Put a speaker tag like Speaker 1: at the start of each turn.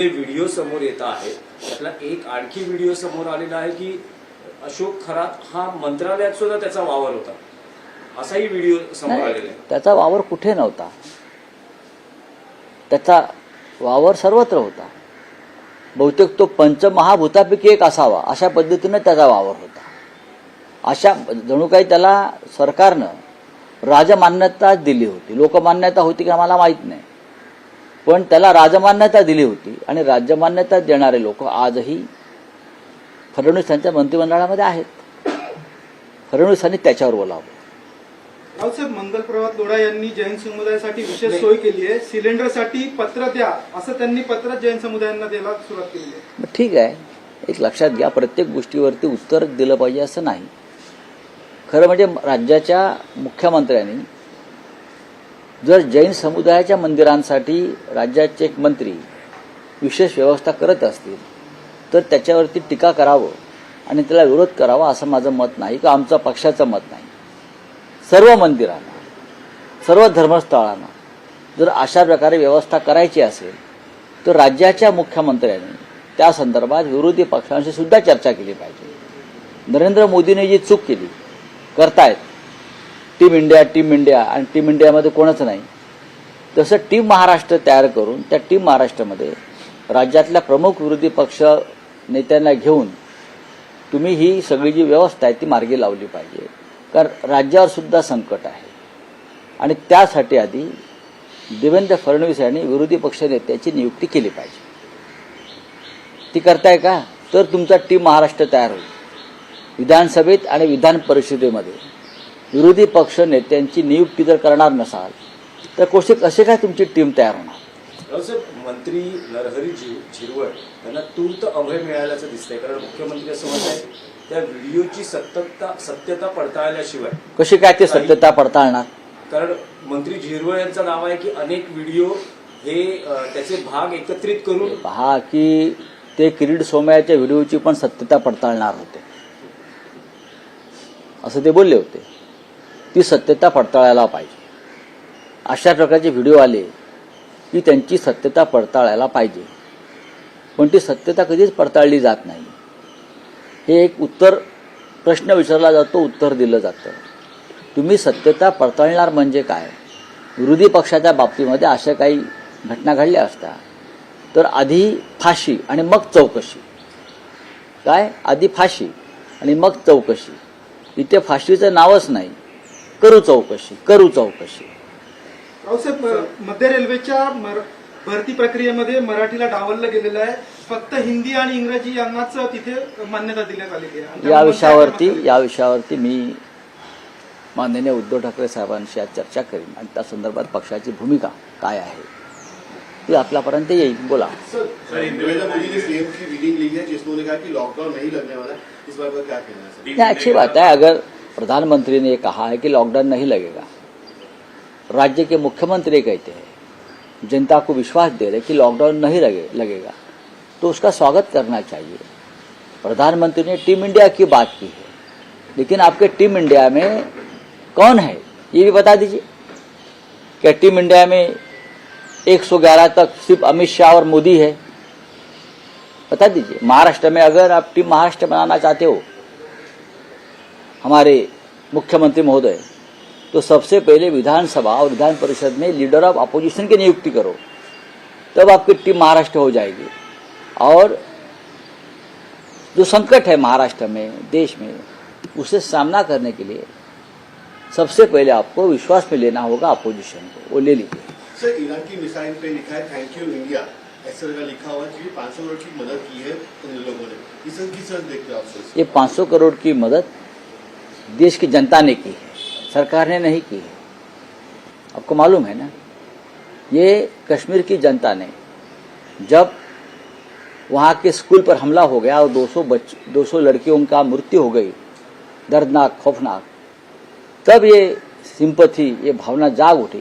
Speaker 1: Video समोर येत आहे त्यातला एक आणखी व्हिडिओ समोर आलेला आहे की अशोक खरात हा मंत्रालयात सुद्धा त्याचा वावर होता, असाही व्हिडिओ समोर आलेला आहे।
Speaker 2: त्याचा वावर कुठे नव्हता, त्याचा वावर सर्वत्र होता। बहुतेक तो पंचमहाभूतापैकी एक असावा अशा पद्धतीने त्याचा वावर होता। अशा जणू काही त्याला सरकारनं राजमान्यता दिली होती, लोकमान्यता होती की आम्हाला माहित नाही, पण त्याला राजमान्यता दिली होती। आणि राजमान्यता देणारे लोक आजही फडणवीस यांच्या मंत्रिमंडळामध्ये आहेत। फडणवीसांनी त्याच्यावर बोलावं।
Speaker 3: रावसाहेब, मंगल प्रभात लोढा यांनी जैन समुदायासाठी विशेष सोय केली आहे, सिलेंडरसाठी पत्र द्या असं त्यांनी पत्र जैन समुदायांना द्यायला सुरुवात केली आहे।
Speaker 2: ठीक आहे, एक लक्षात घ्या, प्रत्येक गोष्टीवरती उत्तर दिलं पाहिजे असं नाही। खरं म्हणजे राज्याच्या मुख्यमंत्र्यांनी जर जैन समुदायाच्या मंदिरांसाठी राज्याचे एक मंत्री विशेष व्यवस्था करत असतील तर त्याच्यावरती टीका करावं आणि त्याला विरोध करावा असं माझं मत नाही, किंवा आमचं पक्षाचं मत नाही। सर्व मंदिरांना, सर्व धर्मस्थळांना जर अशा प्रकारे व्यवस्था करायची असेल तर राज्याच्या मुख्यमंत्र्यांनी त्या संदर्भात विरोधी पक्षांशी सुद्धा चर्चा केली पाहिजे। नरेंद्र मोदींनी जी चूक केली करतायत, टीम इंडिया आणि टीम इंडियामध्ये कोणच नाही, तसं टीम महाराष्ट्र तयार करून त्या टीम महाराष्ट्रामध्ये राज्यातल्या प्रमुख विरोधी पक्ष नेत्यांना घेऊन तुम्ही ही सगळी जी व्यवस्था आहे ती मार्गी लावली पाहिजे। कारण राज्यावर सुद्धा संकट आहे आणि त्यासाठी आधी देवेंद्र फडणवीस यांनी विरोधी पक्ष नेत्याची नियुक्ती केली पाहिजे। ती करताय का? तर तुमचा टीम महाराष्ट्र तयार होईल। विधानसभेत आणि विधान परिषदेमध्ये विरोधी पक्ष नेत्यांची नियुक्ती जर करणार नसाल तर कसे काय तुमची टीम तयार होणार?
Speaker 1: मंत्री नरहरी झिरवळ यांना तूर्त अभय मिळाल्याचं दिसतंय, कारण मुख्यमंत्री असं म्हणतात त्या व्हिडिओची सत्यता पडताळल्याशिवाय
Speaker 2: कशी काय ते सत्यता पडताळणार?
Speaker 1: कारण मंत्री झिरवळ यांचं नाव आहे की अनेक व्हिडिओ हे त्याचे भाग एकत्रित करून
Speaker 2: पहा की ते किरीट सोमय्याच्या व्हिडिओची पण सत्यता पडताळणार होते असं ते बोलले होते। ती सत्यता पडताळायला पाहिजे। अशा प्रकारचे व्हिडिओ आले की त्यांची सत्यता पडताळायला पाहिजे, पण ती सत्यता कधीच पडताळली जात नाही। हे एक प्रश्न विचारला जातो, उत्तर दिलं जातं। तुम्ही सत्यता पडताळणार म्हणजे काय? विरोधी पक्षाच्या बाबतीमध्ये अशा काही घटना घडल्या असता तर आधी फाशी आणि मग चौकशी। काय? आधी फाशी आणि मग चौकशी। इथे फाशीचं नावच नाही, करू चौकशी।
Speaker 3: रावसाहेब, मध्य रेल्वेच्या भरती प्रक्रियेमध्ये मराठीला डावललं गेलेलं आहे, फक्त हिंदी आणि इंग्रजी यांनाच तिथे मान्यता देण्यात आलेली आहे।
Speaker 2: या विषयावरती मी माननीय उद्धव ठाकरे साहेबांशी आज चर्चा करीन आणि त्या संदर्भात पक्षाची भूमिका काय आहे ती आपल्यापर्यंत येईल। बोला। अच्छी बात है, अगर प्रधानमंत्री ने कहा है कि लॉकडाउन नहीं लगेगा, राज्य के मुख्यमंत्री कहते हैं, जनता को विश्वास दे रहे कि लॉकडाउन नहीं लगेगा, तो उसका स्वागत करना चाहिए। प्रधानमंत्री ने टीम इंडिया की बात की है, लेकिन आपके टीम इंडिया में कौन है ये भी बता दीजिए। क्या टीम इंडिया में 111 तक सिर्फ अमित शाह और मोदी है? बता दीजिए। महाराष्ट्र में अगर आप टीम महाराष्ट्र बनाना चाहते हो हमारे मुख्यमंत्री महोदय, तो सबसे पहले विधानसभा और विधान परिषद में लीडर ऑफ अपोजिशन की नियुक्ति करो, तब आपकी टीम महाराष्ट्र हो जाएगी। और जो संकट है महाराष्ट्र में, देश में, उसे सामना करने के लिए सबसे पहले आपको विश्वास में लेना होगा अपोजिशन को, वो ले लीजिए।
Speaker 4: सर, ईरान की मिसाइल पे लिखा है थैंक यू इंडिया, ऐसा लिखा हुआ है, 500 करोड़ की मदद की है उन लोगों ने। इस देखते आप?
Speaker 2: ये 500 करोड़ की मदद देश की जनता ने की है, सरकार ने नहीं की है। आपको मालूम है ना, ये कश्मीर की जनता ने जब वहाँ के स्कूल पर हमला हो गया और 200 लड़कियों का मृत्यु हो गई, दर्दनाक, खौफनाक, तब ये सिंपैथी, ये भावना जाग उठी।